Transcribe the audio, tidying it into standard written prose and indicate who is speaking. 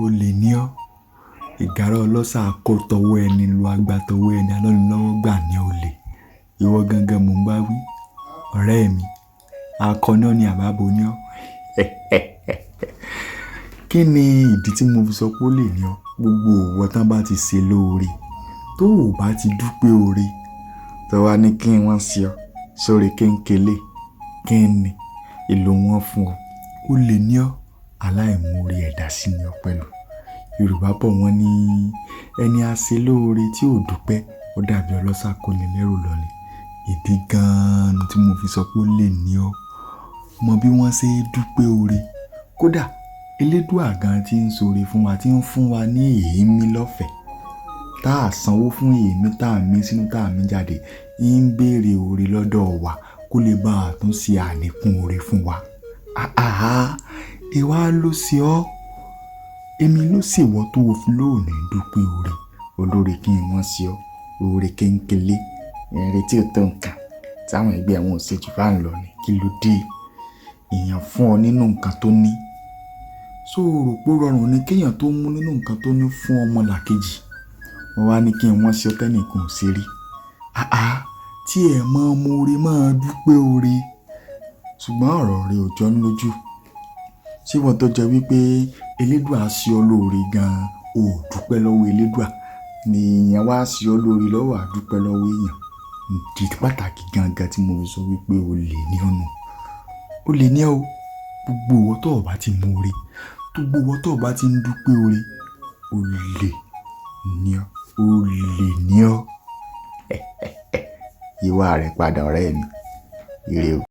Speaker 1: olè ní ọ́. Ìgárá ọlọ́ṣà kó tọwọ́ ẹni lu agbá tọwọ́ ẹni alọ́nilọ́wọ́ gbà ní olè. Ìwọ gangan mò ń bá wí. Ọ̀rẹ́ mi, akọni ọ́ ni àbábo ní ọ́. Kí ni ìdí tí mo fi sọ pé ó lè ní ọ́? Gbogbo òwò tán bá ti ṣe lóore tó ò bá ti dúpẹ́ oore tó wá ní kí wọ́n ṣe ọ́ sórí kéńkélé kí ni èlò wọn fún ọ. Ó lè ní ọ́, aláìmoore ẹ̀dá sí ni ọ́ pẹ̀lú. Yorùbá bọ̀ wọ́n ní ẹni a ṣe lóore tí ò dúpẹ́ ó dàbí ọlọ́ṣà kó ní lẹ́rù lọ ni. Ìdí gan-an tí mo fi sọ pé ó lè ní ọ́. Mọ bí wọ́n ṣe dúpẹ́ oore. Kódà Elédùà gan tí ń ṣoore fún wa tí ń fún wa ní èémí lọ́fẹ̀ẹ́. Tá a sanwó fún èémí tá a mí sínú tá a mí jáde. Ń béèrè oore lọ́dọ̀ wa kó lè bá a tún ṣe àlékún oore fún wa. Ìwà ló ṣe ọ́. Èmi ló ṣèwọ́ tó o fi lóòní dúpẹ́ oore. Olóore kí n wọ́n ṣe ọ́. Oore kéńkélé. Ẹ̀rẹ́ tí ó tó nǹkan táwọn ẹgbẹ́ àwọn òṣèjì bá ń lọ ní kí ló dé. Èèyàn fún ọ nínú nǹkan tó ní. So rò pé ó rọrùn ni kéèyàn tó mú nínú nǹkan tó ní fún ọmọ làkejì. Wọ́n wá ní kí wọ́n ṣe ọ́ tẹ́nìkan ò ṣe rí. Tí ẹ̀ máa mọ oore máa dúpẹ́ oore. Ṣùgbọ́n ọ̀rọ̀ rẹ ò jọ ní lójú. Ṣé wọ́n tó jẹ́ wípé Elédùà ṣe ọ́ lóore gan-an ò dúpẹ́ lọ́wọ́ Elédùà ni èèyàn wá ṣe ọ́ lóore lọ́wọ́ àdúpẹ́ lọ́wọ́ èèyàn. Ìdí pàtàkì gangan tí mo fi sọ wípé o lè ní ọ̀nà. O lè ní ọ́. Gbogbo ìwọ tó bá ti mọ oore, gbogbo ìwọ tó bá ti ń dúpẹ́ oore, o lè ní ọ́. O lè ní ọ́. Ìwà rẹ̀ padà ọ̀rẹ́ mi. Ire o.